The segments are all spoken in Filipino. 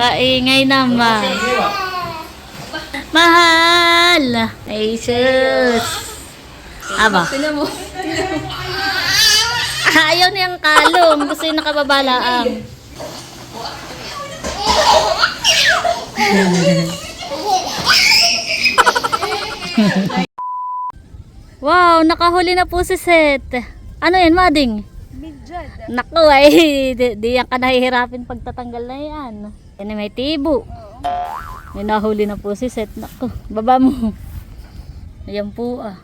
Kaingay naman. Mahal. Ay, sus. Aba. Ayaw niyang kalong. Gusto yung nakababalaang. Wow, nakahuli na po si Seth. Ano yan, Mading? Midjad. Naku, ay, di yan ka nahihirapin pagtatanggal na yan. Yan may tibo. May nahuli na po si Seth. Naku, baba mo. Ayan po ah.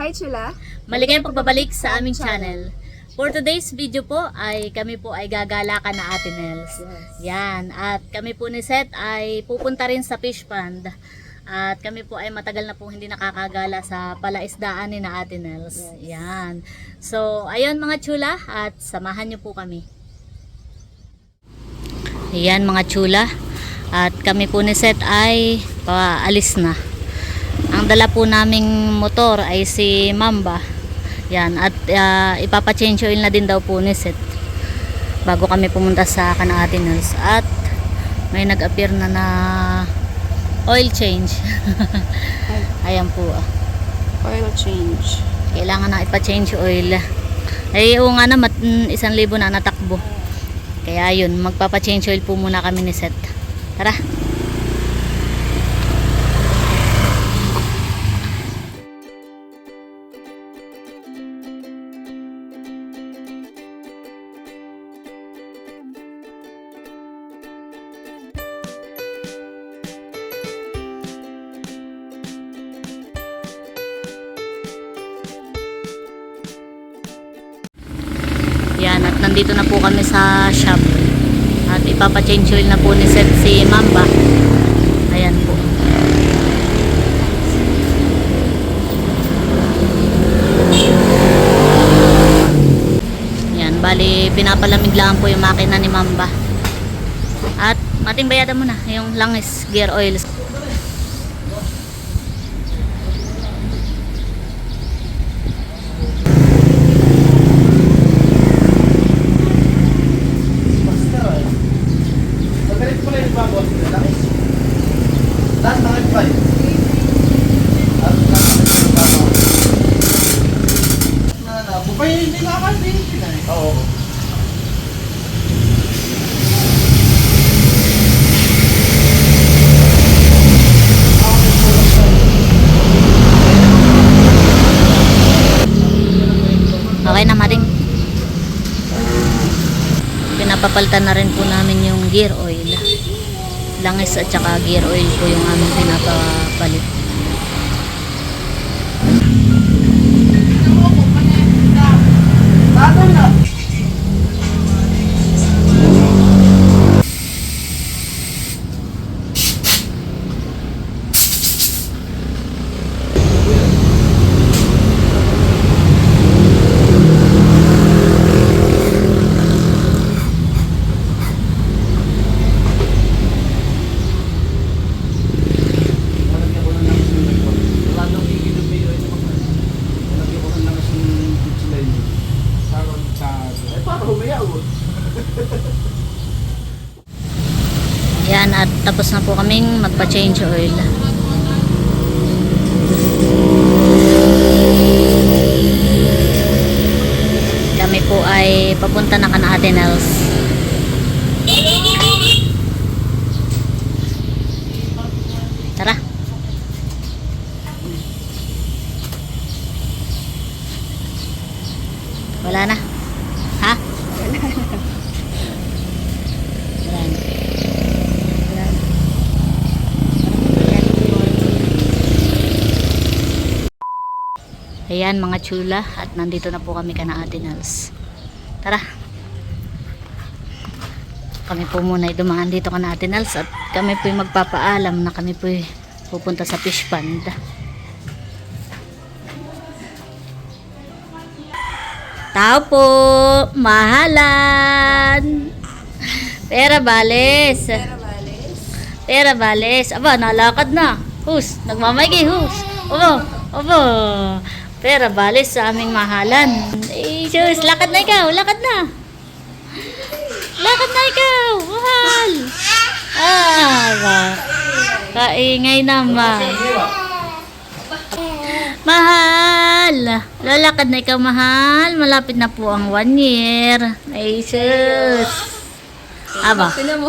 Hi, Chula. Maligayang pagbabalik sa aming channel. For today's video po ay kami po ay gagalakan na Ate Nels. Yan. At kami po ni Seth ay pupunta rin sa fish pond. At kami po ay matagal na po hindi nakakagala sa palaisdaan ni na Ate Nels. Yan. So, ayun mga chula at samahan niyo po kami. Yan mga chula. At kami po ni Seth ay paalis na. Ang dala po naming motor ay si Mamba. Yan, at ipapa-change oil na din daw po ni Seth bago kami pumunta sa Canaatinals. At may nag-appear na oil change. Ayan po. Oil change. Kailangan na ipa-change oil. Ay, oo nga na, 1,000 na natakbo. Kaya yun, magpapa-change oil po muna kami ni Seth. Tara. Yan, at nandito na po kami sa shop. At ipapa-change oil na po ni Seth si Mamba. Ayan po. Yan, bali pinapalamig lang po yung makina ni Mamba. At mating bayadan mo na yung langis gear oil. Okay na maring. Pinapapalitan na rin po namin yung gear oil. Langis at saka gear oil po yung aming pinapapalit. Yan, at tapos na po kaming magpa-change oil. Kami po ay papunta na Canaatinals. Tara. Wala na. Ha? Ayan mga chula, at nandito na po kami Canaatinals. Tara. Kami po muna ay dumaan dito Canaatinals at kami po magpapaalam na kami po pupunta sa fish pond. Tao po, mahalan. Pera bales. Pera Bales. Aba, nalakad na. Hus, nagmamaygi, hus. Aba. Pera Bales sa aming mahalan. Eh, sus, lakad na ikaw, lakad na. Lakad na ikaw, mahal. Ba. Kaingay naman. Mahal. Lalakad na ikaw, mahal. Malapit na po ang 1 year. Ay, sus. Aba. Tignan mo.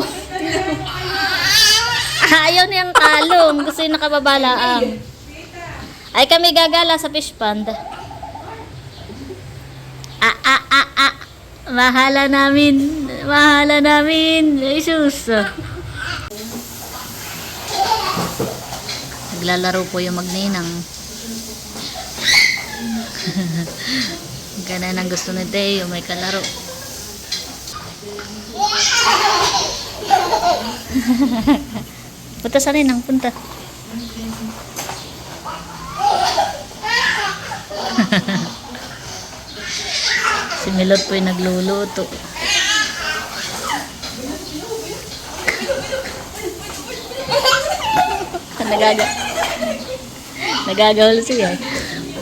Ayaw niyang kalong. Gusto yung nakababalaang. Ay, kami gagala sa fish pond. Mahala namin. Mahala namin. Jesus. Naglalaro po yung magninang. Ganun ang gusto ni Teo. May kalaro. Punta sa rin ang punta. Si Milot po yung nagluluto. Nagagawal siya.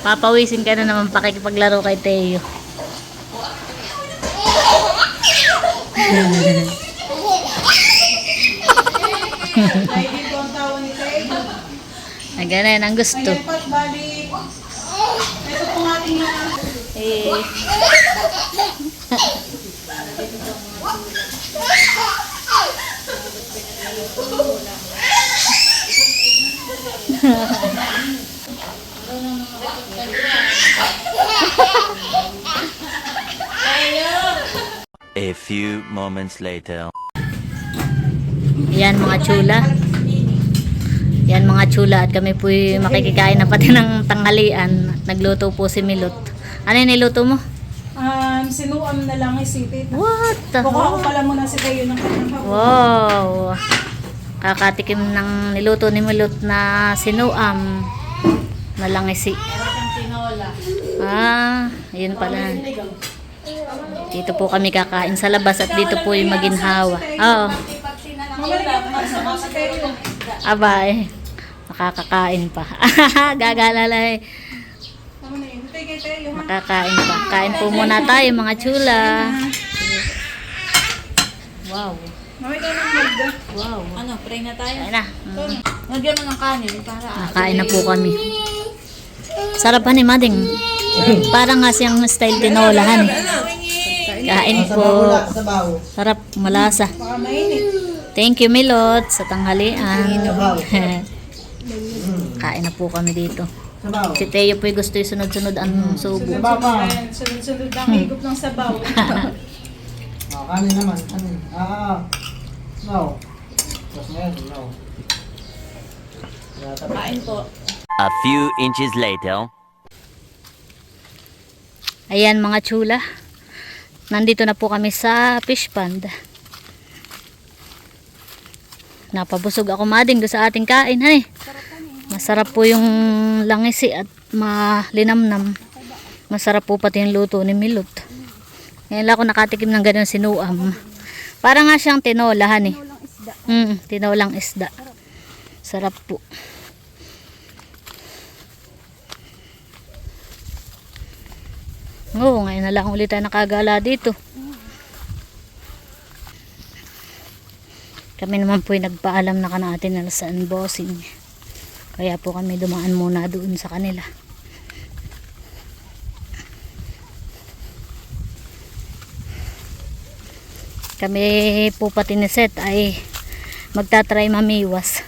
Papawisin ka na naman pakikipaglaro kay Teo. Ganun ang gusto. Eh. A few moments later. Yan mga chula. Yan mga chula at kami po makikikain na pati ng tanghalian. Nagluto po si Milot. Ano yung niluto mo? Sinuam na lang isipit. What the Buka ko pala muna si Tayo ng kanyang Wow! Kakatikim ng niluto ni Milot na sinuam na langisi. Yun pala. Dito po kami kakain sa labas at dito po yung maginhawa. Oo. Abay. Makakakain pa. Gagalalay. Makakain pa. Kain po muna tayo mga chula. Wow. Wow. Ano, pray na tayo? Kain na. Nagyan mo ng kanin para Kain na po kami. Sarap ni Mading. Parang nga siyang style tinolahan. Kain po. Sarap, malasa. baka mainit. Thank you Milot sa tanghalian. Kain na po kami dito. Si Teo po gusto yung sunod-sunod ang subo. Ayan, sunod-sunod ang higop ng sabaw. Kanin naman, kanin. No. Tapos na yan, no. Kain po. A few inches later. Ayan mga chula. Nandito na po kami sa fish pond. Napabusog ako Mading do sa ating kain. Hani? Masarap po yung langisi at malinamnam. Masarap po pati yung luto ni Milot. Ngayon lang ako nakatikim ng ganun sinuam. Para nga siyang tinolahan eh. Tinolang isda. Sarap po. Oo, ngayon na lang ulit tayo nakagala dito. Kami naman po ay nagpaalam na natin na saan bossing. Kaya po kami dumaan muna doon sa kanila. Kami po pati ni Seth ay magtatry mamiwas.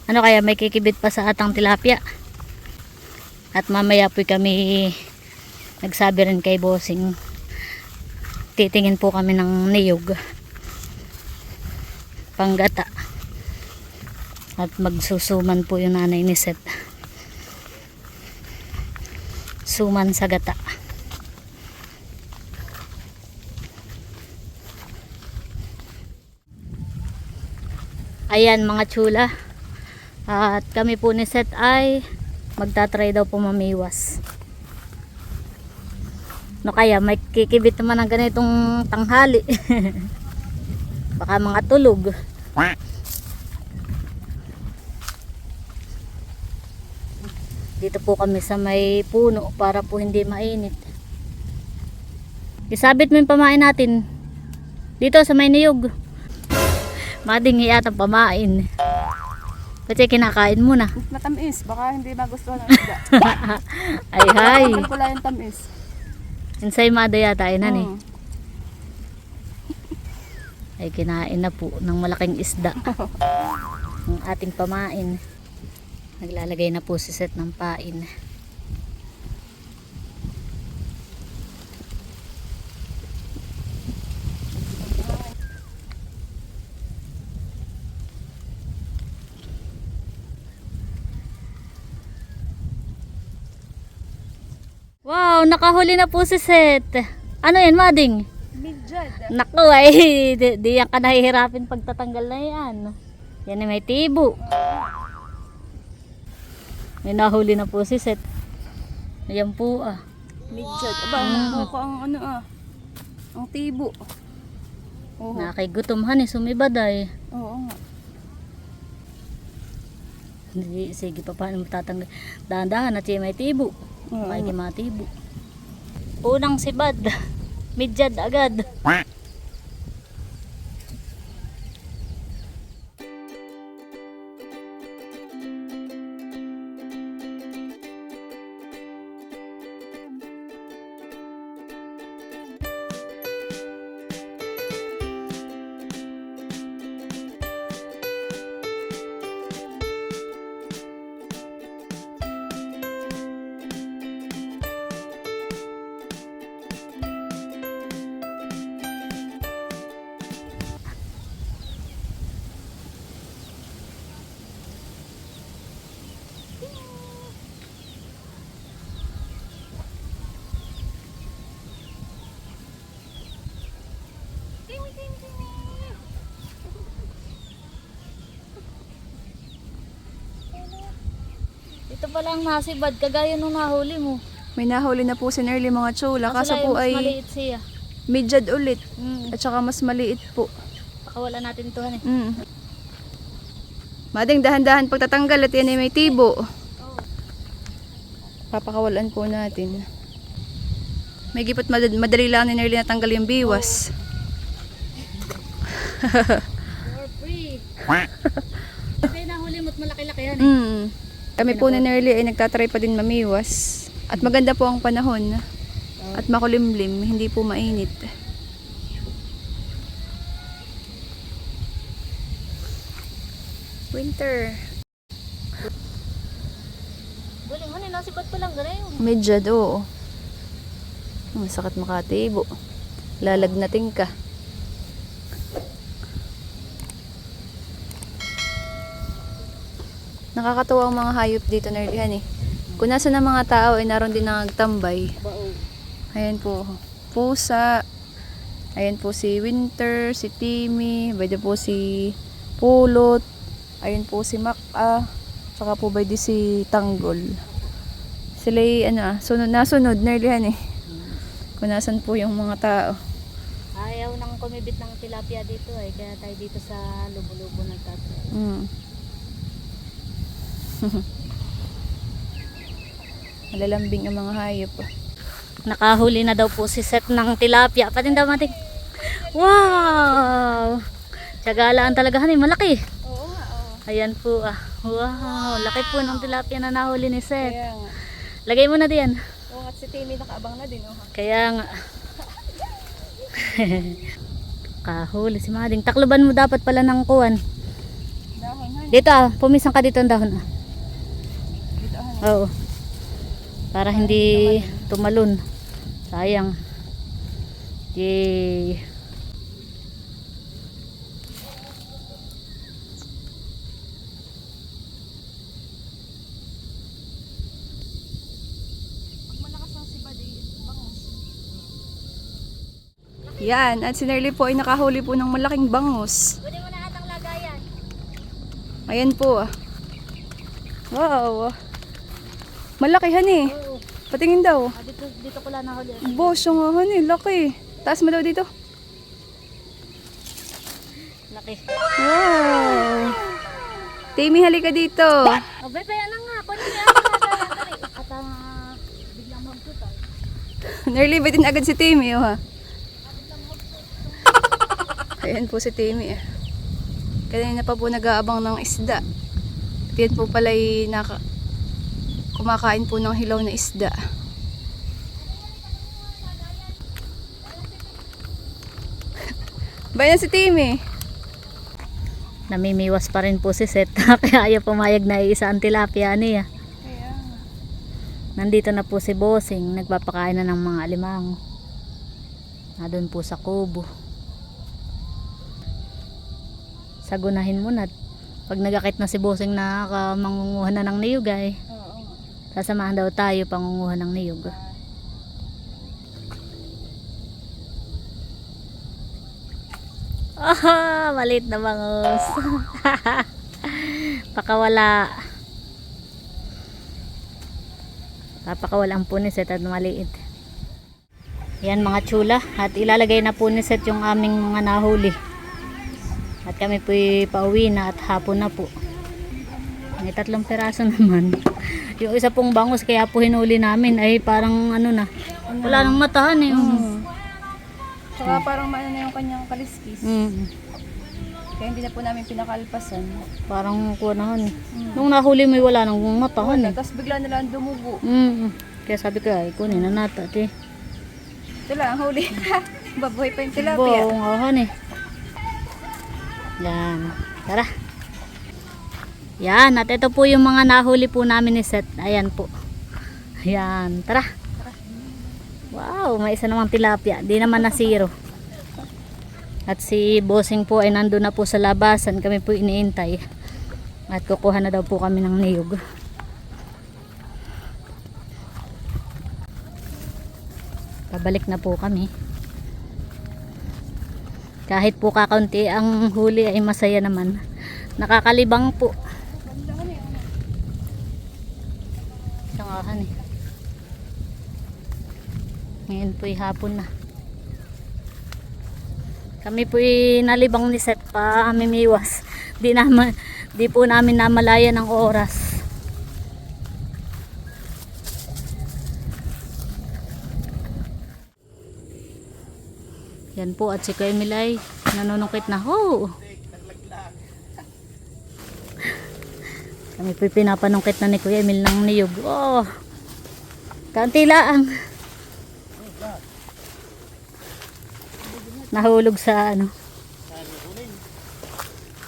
Ano kaya may kikibit pa sa atang tilapia. At mamaya po kami nagsabi rin kay bossing. Titingin po kami ng niyog. Panggata. At magsusuman po yung nanay ni Seth. Suman sa gata. Ayan mga chula. At kami po ni Seth ay magtatry daw po mamiwas. No kaya may kikibit naman ng ganitong tanghali. Baka mga tulog. Dito po kami sa may puno para po hindi mainit. Isabit mo yung pamain natin. Dito sa may niyog. Mading iyatang pamain. Kasi kinakain mo na. Matamis, baka hindi magustuhan ng isda. Ay hay. Pala yung tamis. Insay mada yata ay nani. Mm. Ay kinain na po ng malaking isda. Ang ating pamain. Naglalagay na po si Seth ng pain. Wow, nakahuli na po si Seth. Ano yan, Mading? Midjad. Naku ay, di yan ka nahihirapin pagtatanggal na yan. Yan ay may tibo. May nahuli na po si Seth. Ayan po ah. Midjad. Aba, nakuha ang ano ang tibo. Oo. Nakigutomhan eh, sumibad ay. Oo nga. Sige pa, paano matatanggal? Dahan-dahan at siya may tibo. Oo. May matibo. Unang sibad. Midyad agad. Ito pala ang nasibad, kagaya nung nahuli mo. May nahuli na po si Nerly mga chula. Kaso Kaso po mas ay maliit siya. midjad ulit. Mm. At saka mas maliit po. Pakawala natin ito eh. Mading dahan-dahan pagtatanggal at yan ay may tibo. Papakawalan po natin. May gipot madali lang ni Nerly natanggal yung biwas. For free. Kasi nahuli mo't malaki-laki yan eh. Kami po ni Nerly ay nagtatry pa din mamiwas. At maganda po ang panahon. At makulimlim, hindi po mainit. Winter. Galing mo, nasibad pa lang gano'n. Medyo do. Masakit makatibo. Lalagnating ka. Nakakatuwa ang mga hayop dito, Nerlihan eh. Kung nasa ng mga tao ay naroon din nagtambay. Ayan po. Pusa. Ayan po si Winter, si Timmy. Pwede po si Pulot. Ayan po si Maka. Tsaka po pwede si Tanggol. Sila nasunod, Nerlihan eh. Kung nasan po yung mga tao. Ayaw nang kumibit ng tilapia dito eh. Kaya tayo dito sa lubo-lubo nagtatry. Malalambing ang mga hayop. Nakahuli na daw po si Seth ng tilapia. Patin daw mating. Wow! Tiyagalaan talaga han eh. Malaki. Oo nga, oo. Ayan po ah. Wow! Laki po ng tilapia na nahuli ni Seth. Kaya nga. Lagay mo na diyan. Oo nga, si Timmy nakaabang na din. Oh. Kaya nga. Kahuli si Mading. Takloban mo dapat pala ng kuwan. Dahon, han. Dito ah. Pumisang ka dito ang dahon ah. Dito, han. Oo. Para hindi tumalon. Sayang. Yay. Yan, at si Nerly po ay nakahuli po ng malaking bangus. Pwede mo na atang lagayan. Ayan po. Wow. Malakihan eh. Oo. Patingin daw. Dito ko lang nahuli. Boss, yung nga eh, laki. Taas mo daw dito. Laki. Wow. Timmy, halika dito. Abay, kaya na nga. Kunin mo yan. Nerlibat din agad si Timmy, oh ha. Ayan po si Timmy. Kanina pa po nag-aabang ng isda. At yan po pala kumakain po ng hilaw na isda. Bayan si Timmy. Namimiwas pa rin po si Seth. Kaya ayaw pumayag na isa ang tilapia niya. Nandito na po si Bossing. Nagpapakain na ng mga alimango. Nandun po sa kubo. Sagunahin mo na. Pag nagakit na si Bossing na mangunguha na ng niyog ay sasamahan daw tayo pangunguha ng niyog. Oh, maliit na bangus. Pakawala. Papakawalan po ni Seth at maliit. Yan mga chula. At ilalagay na po ni Seth yung aming mga nahuli. At kami po pauwi na at hapon na po. May 3 peraso naman. Yung isa pong bangus kaya po hinuli namin ay parang ano na. Wala nang matahan eh. Saka parang maano na yung kanyang kaliskis. Kaya hindi na po namin pinakalpasan. Parang kunahan. Nung nahuli mo wala nang matahan eh. Tapos bigla na lang dumugo. Kaya sabi ko ay kunin na natin eh. Ito lang, huli. Babuhay pa yung tilapia. Buong ahan eh. Yan. Tara. Yan. At ito po yung mga nahuli po namin ni Seth. Ayan po. Ayan. Tara. Wow. May isa namang tilapia. Di naman na zero. At si Bossing po ay nandun na po sa labasan. Kami po iniintay. At kukuha na daw po kami ng niyog. Pabalik na po kami. Kahit po kakaunti ang huli ay masaya naman. Nakakalibang po. Sangahan eh. Ngayon po hapon na. Kami po nalibang ni Seth pa mimiwas. Di po namin namalaya ng oras. Yan po at si Kuya Emil ay nanunungkit na ho. Kami po pinapanungkit na ni Kuya Emil ng niyog. Oh, kaunti lang. Nahulog sa ano.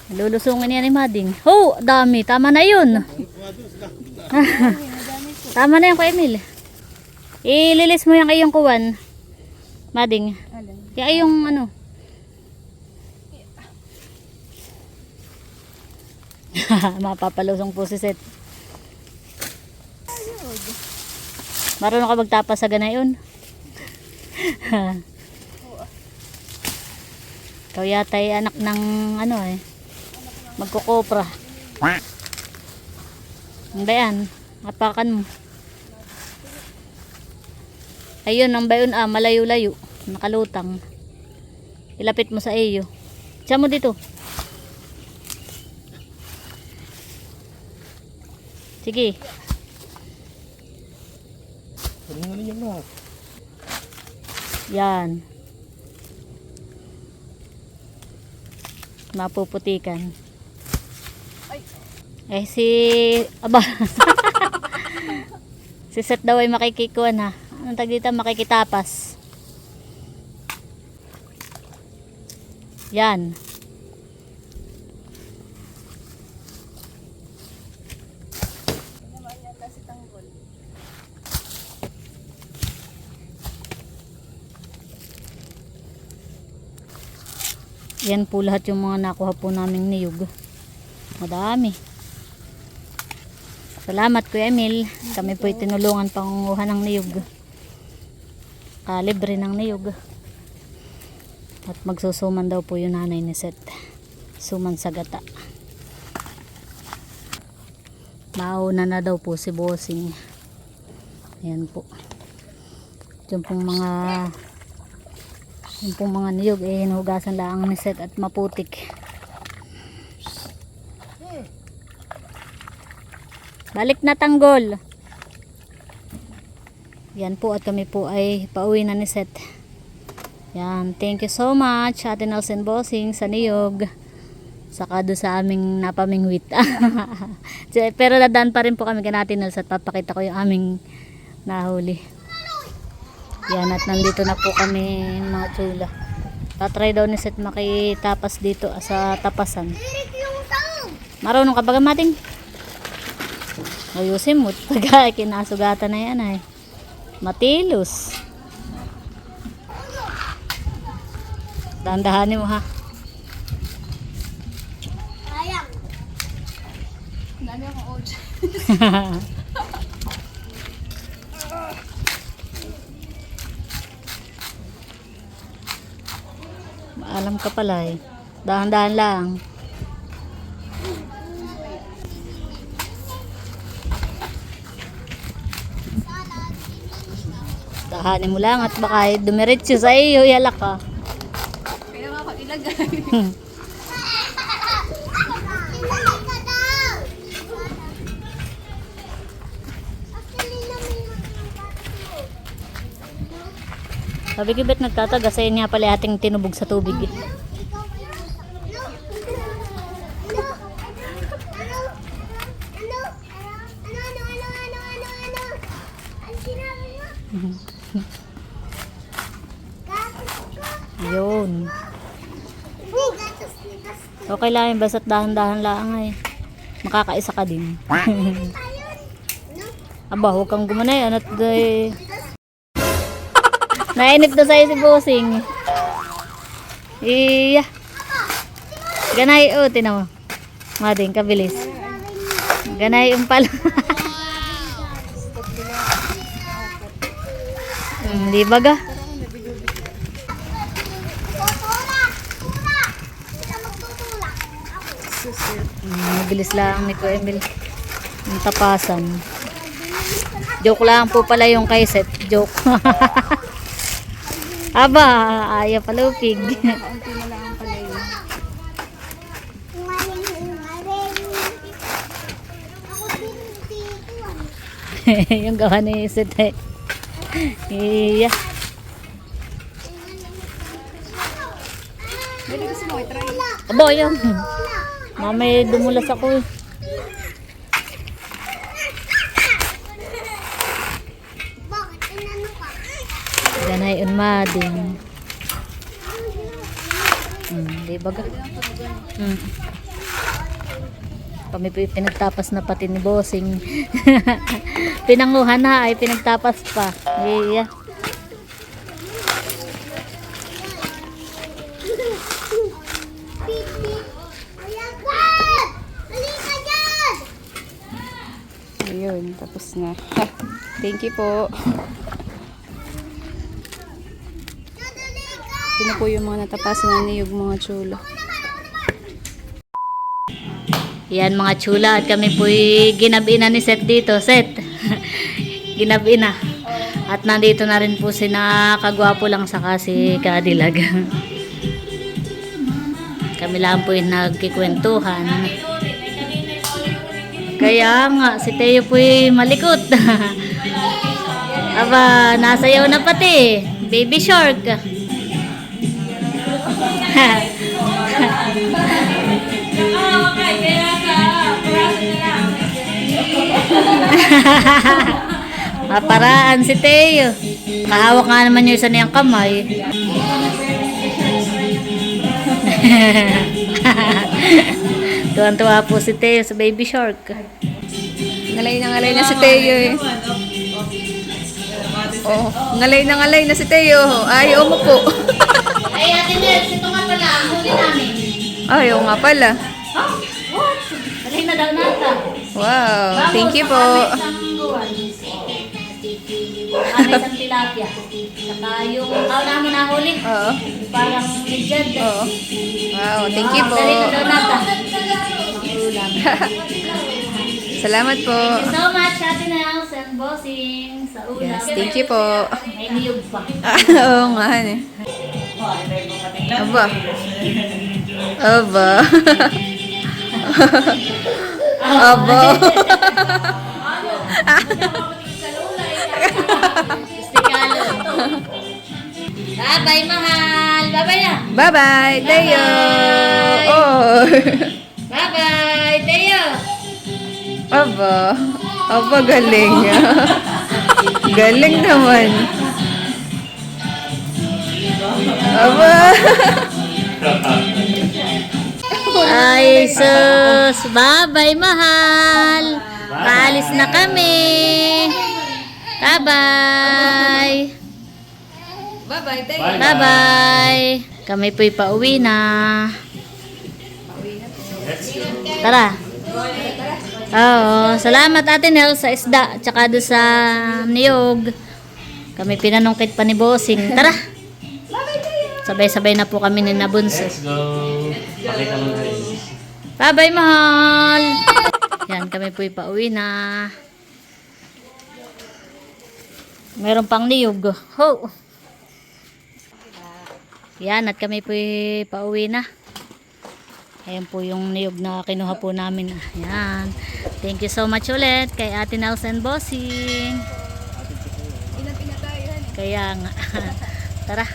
Lulusungin niya ni Mading. Oh, dami. Tama na yun. Tama na yung Kuya Emil. Ililis mo yung iyong kuwan. Mading. Kaya yung ano. Mapapalusong po si Seth. Marunong ka magtapas sa ganayon. Ikaw yata ay anak ng ano eh. Magkukopra. Ang bayan. Apakan mo. Ayun ang bayon malayo-layo. Nakalutang. Ilapit mo sa iyo. Siya mo dito. Sige. Yan. Mapuputikan. Eh si aba. Si Seth daw ay makikikuan ha. Anong tag dito? Makikitapas. Yan. Yan po lahat yung mga nakuha po naming niyog. Madami. Salamat Kuya Emil. Kami po tinulungan pangunguha ng niyog. Kalibre ng niyog. At magsusuman daw po yung nanay ni Seth. Suman sa gata. Mauna na daw po si Bossing. Ayan po. Yung pong mga niyog eh hinugasan lang ni Seth at maputik. Balik na tanggol. Yan po at kami po ay pauwi na ni Seth. Yan, thank you so much Ate Nelson Bossing sa niyog. Saka doon sa aming napamingwit. Pero dadaan pa rin po kami kay Ate Nelson at papakita ko yung aming nahuli. Yan, at nandito na po kami mga chula. Tatry daw ni Seth makitapas dito sa tapasan. Marunong ka ba gamating? Ayusin mo. Taga, kinasugatan na yan ay. Matilos. Dahan-dahanin mo ha. Dami akong oats. Alam ka pala eh. Dahan-dahan lang. Dahanin mo lang at baka dumiretso sa iyo, yalak ka. Kaya nga ako ilagay. Sabi ko ba't nagtataga sa niya pala ating tinubog sa tubig eh. Yun. Okay lang yun, basta't dahan-dahan lang ay. Makakaisa ka din. Aba, huwag kang gumanayan at nainip na sa'yo si Bossing. Iya. Ganay, tinan mo. Mading, kabilis. Ganay, pala. Di ba ga? Mabilis lang ni Kuya Emil. Yung tapasan. Joke lang po pala yung kay Seth. Joke. Aba, ayaw palupig. Kaunti na lang pala yun. Yung gawa ni Seth eh. Iya. Dali gusto mo, try. Aba, yan. Mamay dumulas ako eh. Ganay unmading. Di ba ga? Kami po pinagtapas na pati ni Bossing. Pinanguhan na ay pinagtapas pa. Iya. Ayun, tapos na. Thank you po. Ito na po yung mga natapasan na niyog mga chula. Yan mga chula at kami po'y ginabi na ni Seth dito. Seth, ginabi na. At nandito na rin po si nakagwapo lang saka si Kadilag. Kami lang po'y nagkikwentuhan. Kaya nga, si Teo po'y malikot. Aba, nasayaw na pati. Baby shark. Maparaan si Teo. Kahawak nga naman yung isa niyang kamay. Tuwan-tuwa po si Teo sa baby shark. Ngalay na si Teo eh. Oh, ngalay na si Teo. Ayaw mo po. Ay, Ate Nels, ito nga pala. Ang huli namin. Ayaw nga pala. Oh, what? Alay na daw nata. Wow, thank you po. Kami isang tilapia. Saka yung namin nahuli. Oo. Parang lidyad. Oo. Wow, thank you po. Dali na daw nata. Ulam. Salamat po. Thank you so much, Ate Nels and Bossing sa ulam. Yes, thank you po. May niyog pa. Oo nga eh. Aba. Aba. Aba. Bye-bye, mahal. Bye-bye na. Bye-bye, Teo! Bye-bye. Oh! Bye-bye, Teo. Aba, galing. Galing naman. Aba! Ay, sus. Bye-bye, mahal. Paalis na kami. Bye-bye. Bye-bye, Teo! Bye-bye. Kami po'y pauwi na. Tara. Oo, salamat Ate Nel sa isda tsaka doon sa niyog. Kami pinanungkit pa ni Bossing. Tara. Sabay-sabay na po kami ni Nabunso. Let's go. Pakita mo guys. Bye-bye, mahal. Yan, kami po'y pauwi na. Meron pang niyog. Ho. Yan, at kami po'y pauwi na. Ayan po yung niyog na kinuha po namin. Ayan. Thank you so much ulit kay Ate Nelson Bossing. Kaya nga. Tara.